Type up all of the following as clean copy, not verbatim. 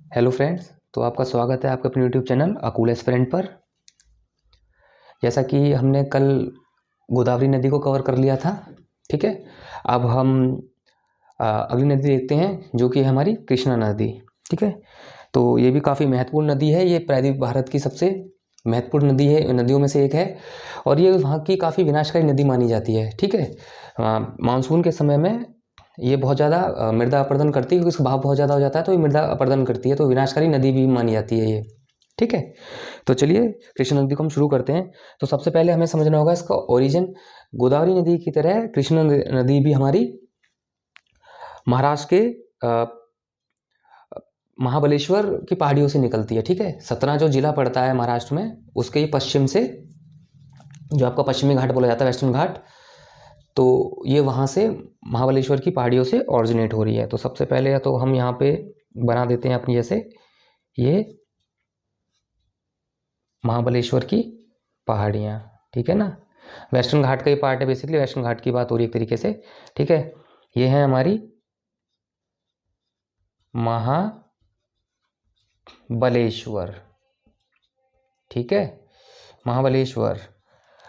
Hello friends, तो आपका स्वागत है आपके अपने यूट्यूब चैनल अकूल एस्पिरेंट पर। जैसा कि हमने कल गोदावरी नदी को कवर कर लिया था, ठीक है। अब हम अगली नदी देखते हैं जो कि है हमारी कृष्णा नदी, ठीक है। तो ये भी काफ़ी महत्वपूर्ण नदी है। ये प्रायद्वीप भारत की सबसे महत्वपूर्ण नदी है, नदियों में से एक है। और ये वहाँ की काफ़ी विनाशकारी नदी मानी जाती है, ठीक है। मानसून के समय में ये बहुत ज़्यादा मृदा अपरदन करती है, क्योंकि इसका भाव बहुत ज़्यादा हो जाता है तो ये मृदा अपरदन करती है, तो विनाशकारी नदी भी मानी जाती है ये, ठीक है। तो चलिए कृष्णा नदी को हम शुरू करते हैं। तो सबसे पहले हमें समझना होगा इसका ओरिजिन। गोदावरी नदी की तरह कृष्णा नदी भी हमारी महाराष्ट्र के महाबलेश्वर की पहाड़ियों से निकलती है, ठीक है। सतना जो जिला पड़ता है महाराष्ट्र में, उसके ही पश्चिम से, जो आपका पश्चिमी घाट बोला जाता है, वेस्टर्न घाट, तो ये वहाँ से महाबलेश्वर की पहाड़ियों से ऑरिजिनेट हो रही है। तो सबसे पहले तो हम यहाँ पे बना देते हैं अपनी, जैसे ये महाबलेश्वर की पहाड़ियाँ, ठीक है ना। वेस्टर्न घाट का ही पार्ट है, बेसिकली वेस्टर्न घाट की बात हो रही है एक तरीके से, ठीक है। ये है हमारी महाबलेश्वर, ठीक है, महाबलेश्वर।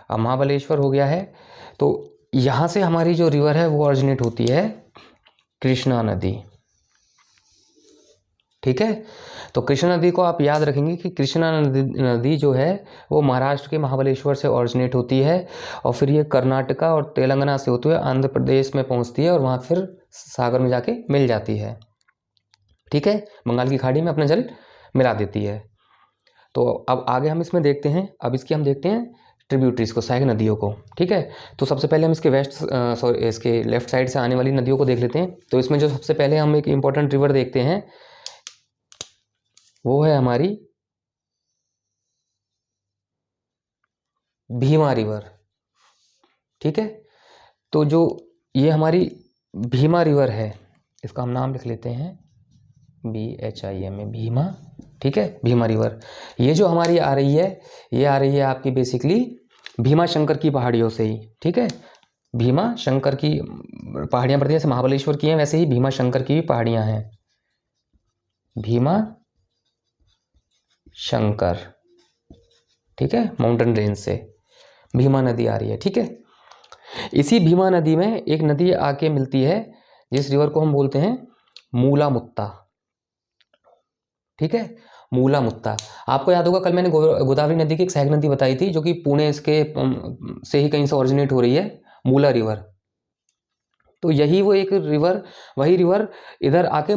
अब महाबलेश्वर हो गया है, तो यहाँ से हमारी जो रिवर है वो ऑरिजिनेट होती है कृष्णा नदी, ठीक है। तो कृष्णा नदी को आप याद रखेंगे कि कृष्णा नदी जो है वो महाराष्ट्र के महाबलेश्वर से ऑरिजिनेट होती है, और फिर ये कर्नाटका और तेलंगाना से होते हुए आंध्र प्रदेश में पहुंचती है, और वहाँ फिर सागर में जाके मिल जाती है, ठीक है। बंगाल की खाड़ी में अपना जल मिला देती है। तो अब आगे हम इसमें देखते हैं, अब इसकी हम देखते हैं ट्रिब्यूटरीज को, सहायक नदियों को, ठीक है। तो सबसे पहले हम इसके इसके लेफ्ट साइड से आने वाली नदियों को देख लेते हैं। तो इसमें जो सबसे पहले हम एक इंपॉर्टेंट रिवर देखते हैं वो है हमारी भीमा रिवर, ठीक है। तो जो ये हमारी भीमा रिवर है, इसका हम नाम लिख लेते हैं BHIMA, भीमा, ठीक है, भीमा रिवर। ये जो हमारी आ रही है, ये आ रही है आपकी बेसिकली भीमा शंकर की पहाड़ियों से ही, ठीक है। भीमा शंकर की पहाड़ियाँ पड़ती हैं, जैसे महाबलेश्वर की हैं वैसे ही भीमा शंकर की भी पहाड़ियाँ हैं, भीमा शंकर, ठीक है, माउंटेन रेंज से भीमा नदी आ रही है, ठीक है। इसी भीमा नदी में एक नदी आके मिलती है जिस रिवर को हम बोलते हैं मूला मुत्ता, ठीक है, मूला मुत्ता। आपको याद होगा कल मैंने गोदावरी नदी की एक सहायक नदी बताई थी जो कि पुणे इसके से ही कहीं से ओरिजिनेट हो रही है, मूला रिवर। तो यही वो एक रिवर, वही रिवर इधर आके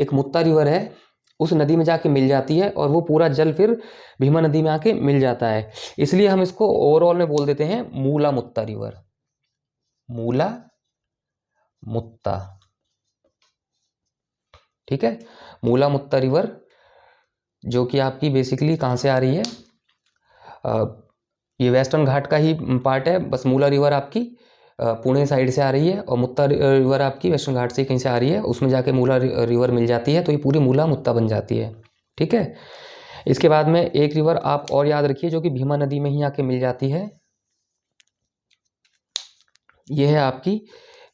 एक मुत्ता रिवर है, उस नदी में जाके मिल जाती है, और वो पूरा जल फिर भीमा नदी में आके मिल जाता है। इसलिए हम इसको ओवरऑल में बोल देते हैं मूला मुत्ता रिवर, मूला मुत्ता, ठीक है। मूला मुत्ता रिवर जो कि आपकी बेसिकली कहाँ से आ रही है, ये वेस्टर्न घाट का ही पार्ट है, बस मूला रिवर आपकी पुणे साइड से आ रही है, और मुत्ता रिवर आपकी वेस्टर्न घाट से कहीं से आ रही है, उसमें जाके मूला रिवर मिल जाती है, तो ये पूरी मूला मुत्ता बन जाती है, ठीक है। इसके बाद में एक रिवर आप और याद रखिए जो कि भीमा नदी में ही आके मिल जाती है, ये है आपकी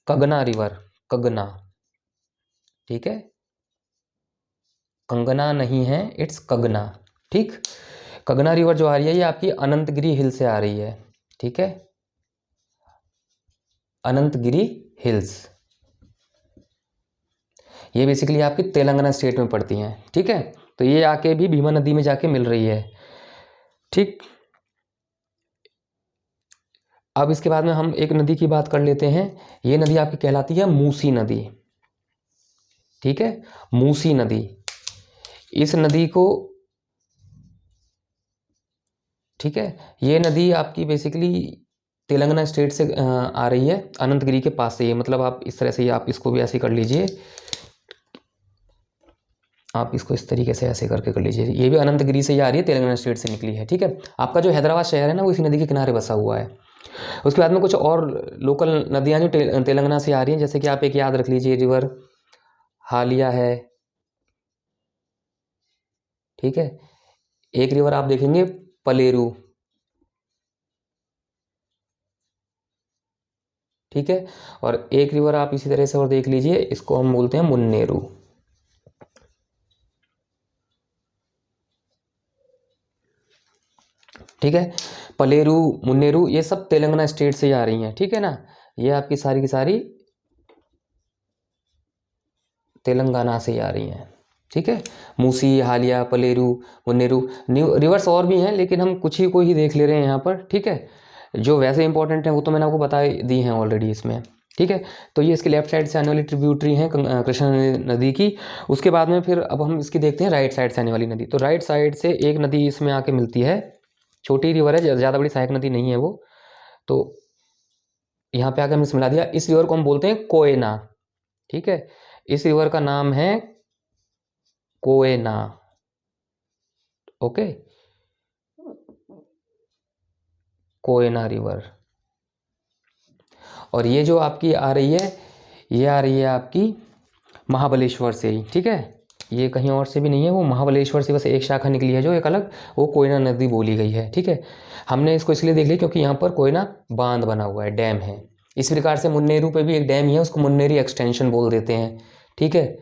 कगना रिवर, कगना, ठीक है, कंगना नहीं है, इट्स कगना, ठीक। कगना रिवर जो आ रही है ये आपकी अनंतगिरी हिल से आ रही है, ठीक है, अनंतगिरी हिल्स, ये बेसिकली आपकी तेलंगाना स्टेट में पड़ती हैं, ठीक है। तो ये आके भी भीमा नदी में जाके मिल रही है, ठीक। अब इसके बाद में हम एक नदी की बात कर लेते हैं, ये नदी आपकी कहलाती है मूसी नदी, ठीक है, मूसी नदी। इस नदी को, ठीक है, ये नदी आपकी बेसिकली तेलंगाना स्टेट से आ रही है, अनंतगिरी के पास से। ये मतलब आप इस तरह से ही आप इसको भी ऐसे कर लीजिए, आप इसको इस तरीके से ऐसे करके कर लीजिए, ये भी अनंतगिरी से ही आ रही है, तेलंगाना स्टेट से निकली है, ठीक है। आपका जो हैदराबाद शहर है ना वो इसी नदी के किनारे बसा हुआ है। उसके बाद में कुछ और लोकल नदियाँ जो तेलंगाना से आ रही हैं, जैसे कि आप एक याद रख लीजिए, रिवर हालिया है, ठीक है। एक रिवर आप देखेंगे पलेरू, ठीक है। और एक रिवर आप इसी तरह से और देख लीजिए, इसको हम बोलते हैं मुन्नेरू, ठीक है। पलेरू, मुन्नेरू, ये सब तेलंगाना स्टेट से ही आ रही हैं, ठीक है ना। ये आपकी सारी की सारी तेलंगाना से ही आ रही हैं, ठीक है। मूसी, हालिया, पलेरू, मुन्नेरू, न्यू रिवर्स और भी हैं, लेकिन हम कुछ ही को ही देख ले रहे हैं यहाँ पर, ठीक है। जो वैसे इंपॉर्टेंट है वो तो मैंने आपको बता दी हैं ऑलरेडी इसमें, ठीक है। तो ये इसके लेफ्ट साइड से आने वाली ट्रिब्यूटरी है कृष्णा नदी की। उसके बाद में फिर अब हम इसकी देखते हैं राइट साइड से आने वाली नदी। तो राइट साइड से एक नदी इसमें आके मिलती है, छोटी रिवर है, ज़्यादा बड़ी सहायक नदी नहीं है वो। तो यहाँ पे आके हमने मिला दिया। इस रिवर को हम बोलते हैं कोयना, ठीक है। इस रिवर का नाम है कोयना, ओके, कोयना रिवर। और ये जो आपकी आ रही है, ये आ रही है आपकी महाबलेश्वर से ही, ठीक है। ये कहीं और से भी नहीं है, वो महाबलेश्वर से बस एक शाखा निकली है जो एक अलग, वो कोयना नदी बोली गई है, ठीक है। हमने इसको इसलिए देख लिया क्योंकि यहाँ पर कोयना बांध बना हुआ है, डैम है। इस प्रकार से मुन्नेरू पे भी एक डैम ही है, उसको मुन्नेरी एक्सटेंशन बोल देते हैं, ठीक है।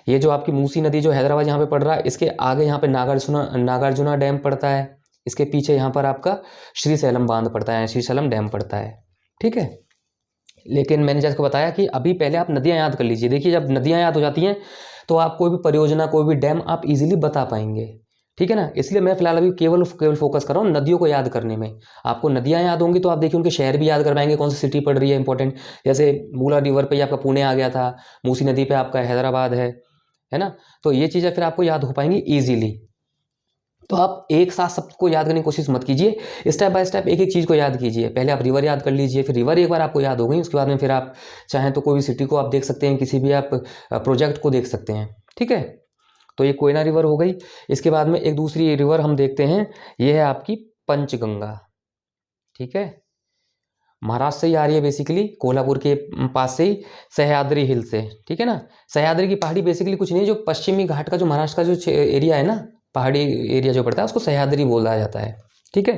ये जो आपकी मूसी नदी जो हैदराबाद यहाँ पे पड़ रहा है, इसके आगे यहाँ पे नागार्जुना डैम पड़ता है। इसके पीछे यहाँ पर आपका श्रीशैलम बांध पड़ता है, श्रीशैलम डैम पड़ता है, ठीक है। लेकिन मैंने जैसे को बताया कि अभी पहले आप नदियाँ याद कर लीजिए। देखिए जब नदियाँ याद हो जाती हैं तो आप कोई भी परियोजना, कोई भी डैम आप इजीली बता पाएंगे, ठीक है ना। इसलिए मैं फिलहाल अभी केवल फोकस कर रहा हूँ नदियों को याद करने में। आपको नदियाँ याद होंगी तो आप देखिए उनके शहर भी याद कर पाएंगे, कौन सी सिटी पड़ रही है इंपॉर्टेंट। जैसे मूला रिवर पे आपका पुणे आ गया था, मूसी नदी पे आपका हैदराबाद है ना। तो ये चीज़ें फिर आपको याद हो पाएंगी ईजिली। तो आप एक साथ सबको याद करने की कोशिश मत कीजिए, स्टेप बाय स्टेप एक एक चीज़ को याद कीजिए। पहले आप रिवर याद कर लीजिए, फिर रिवर एक बार आपको याद हो गई, उसके बाद में फिर आप चाहें तो कोई भी सिटी को आप देख सकते हैं, किसी भी आप प्रोजेक्ट को देख सकते हैं, ठीक है। तो ये कोयना रिवर हो गई। इसके बाद में एक दूसरी रिवर हम देखते हैं, ये है आपकी पंचगंगा, ठीक है। महाराष्ट्र से ही आ रही है बेसिकली, कोल्हापुर के पास से ही, सह्याद्री हिल से, ठीक है ना। सह्याद्री की पहाड़ी बेसिकली कुछ नहीं, जो पश्चिमी घाट का जो महाराष्ट्र का जो एरिया है ना, पहाड़ी एरिया जो पड़ता है उसको सह्याद्री बोला जाता है, ठीक है।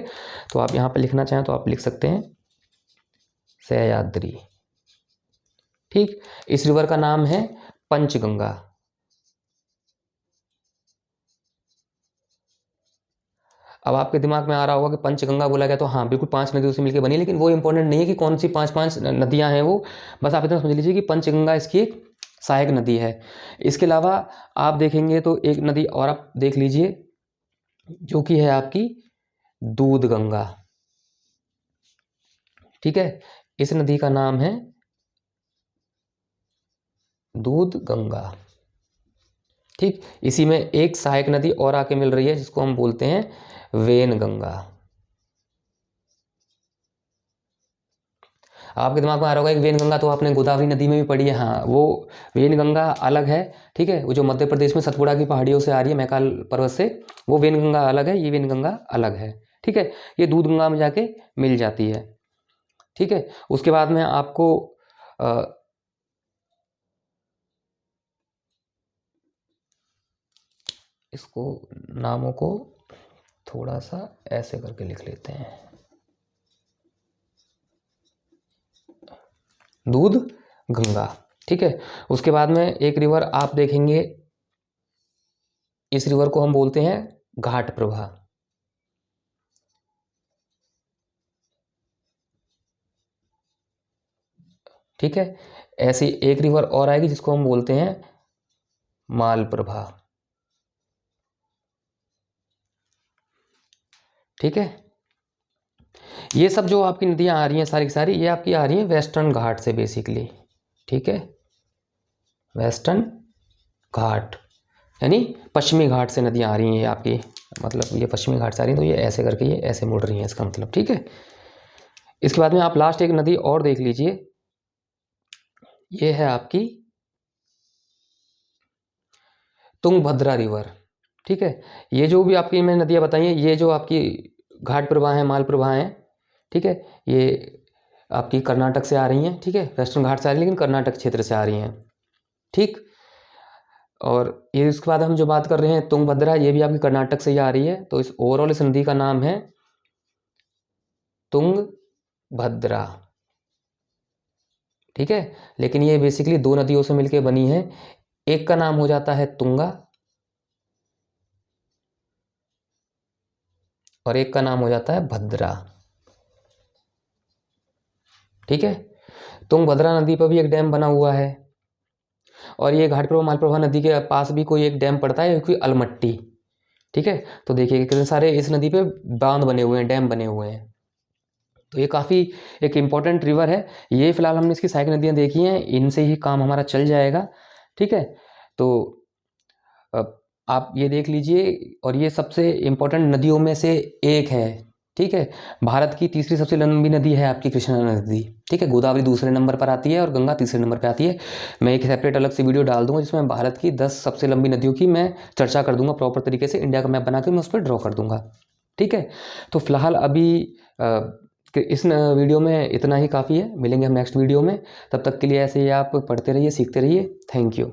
तो आप यहाँ पे लिखना चाहें तो आप लिख सकते हैं सह्याद्री, ठीक। इस रिवर का नाम है पंचगंगा। अब आपके दिमाग में आ रहा होगा कि पंचगंगा बोला गया तो हाँ बिल्कुल 5 नदियों से मिलकर बनी, लेकिन वो इंपॉर्टेंट नहीं है कि कौन सी 5 नदियाँ हैं वो। बस आप इतना समझ लीजिए कि पंचगंगा इसकी एक सहायक नदी है। इसके अलावा आप देखेंगे तो एक नदी और आप देख लीजिए जो कि है आपकी दूध गंगा, ठीक है। इस नदी का नाम है दूध गंगा, ठीक। इसी में एक सहायक नदी और आके मिल रही है जिसको हम बोलते हैं वेन गंगा। आपके दिमाग में आ रहा होगा कि वेन गंगा तो आपने गोदावरी नदी में भी पढ़ी है, हाँ वो वेन गंगा अलग है, ठीक है। वो जो मध्य प्रदेश में सतपुड़ा की पहाड़ियों से आ रही है, मैकाल पर्वत से, वो वेन गंगा अलग है, ये वेन गंगा अलग है, ठीक है। ये दूध गंगा में जाके मिल जाती है, ठीक है। उसके बाद में आपको इसको नामों को थोड़ा सा ऐसे करके लिख लेते हैं, दूध गंगा, ठीक है। उसके बाद में एक रिवर आप देखेंगे, इस रिवर को हम बोलते हैं घाट प्रभा, ठीक है। ऐसी एक रिवर और आएगी जिसको हम बोलते हैं मालप्रभा, ठीक है। ये सब जो आपकी नदियां आ रही हैं सारी की सारी, ये आपकी आ रही हैं वेस्टर्न घाट से बेसिकली, ठीक है। वेस्टर्न घाट यानी पश्चिमी घाट से नदियां आ रही हैं ये आपकी, मतलब ये पश्चिमी घाट से आ रही हैं, तो ये ऐसे करके ये ऐसे मुड़ रही हैं, इसका मतलब, ठीक है। इसके बाद में आप लास्ट एक नदी और देख लीजिए, ये है आपकी तुंगभद्रा रिवर, ठीक है। ये जो भी आपकी मैंने नदियाँ बताई हैं, ये जो आपकी घाट प्रवाह हैं, माल प्रवाह हैं, ठीक है, ये आपकी कर्नाटक से आ रही हैं, ठीक है। वेस्टर्न घाट से आ रही हैं लेकिन कर्नाटक क्षेत्र से आ रही हैं, ठीक। और ये इसके बाद हम जो बात कर रहे हैं तुंगभद्रा, ये भी आपकी कर्नाटक से ही आ रही है। तो इस ओवरऑल इस नदी का नाम है तुंगभद्रा, ठीक है। लेकिन ये बेसिकली 2 नदियों से मिलकर बनी है, एक का नाम हो जाता है तुंगा और एक का नाम हो जाता है भद्रा। ठीक है, तुंगभद्रा नदी पर भी एक डैम बना हुआ है, और ये घाटप्रभा मालप्रभा नदी के पास भी कोई एक डैम पड़ता है, कोई अलमट्टी। ठीक है, तो देखिए कितने सारे इस नदी पे बांध बने हुए हैं, डैम बने हुए हैं। तो ये काफ़ी एक इम्पॉर्टेंट रिवर है। ये फिलहाल हमने इसकी सहायक नदियाँ देखी हैं, इनसे ही काम हमारा चल जाएगा। ठीक है, तो आप ये देख लीजिए, और ये सबसे इम्पोर्टेंट नदियों में से एक है। ठीक है, भारत की तीसरी सबसे लंबी नदी है आपकी कृष्णा नदी। ठीक है, गोदावरी दूसरे नंबर पर आती है और गंगा तीसरे नंबर पर आती है। मैं एक सेपरेट अलग से वीडियो डाल दूंगा जिसमें भारत की 10 सबसे लंबी नदियों की मैं चर्चा कर दूंगा प्रॉपर तरीके से, इंडिया का मैप बना के मैं उस पर ड्रॉ कर दूंगा। ठीक है, तो फिलहाल अभी इस वीडियो में इतना ही काफ़ी है। मिलेंगे हम नेक्स्ट वीडियो में, तब तक के लिए ऐसे ही आप पढ़ते रहिए, सीखते रहिए। Thank you.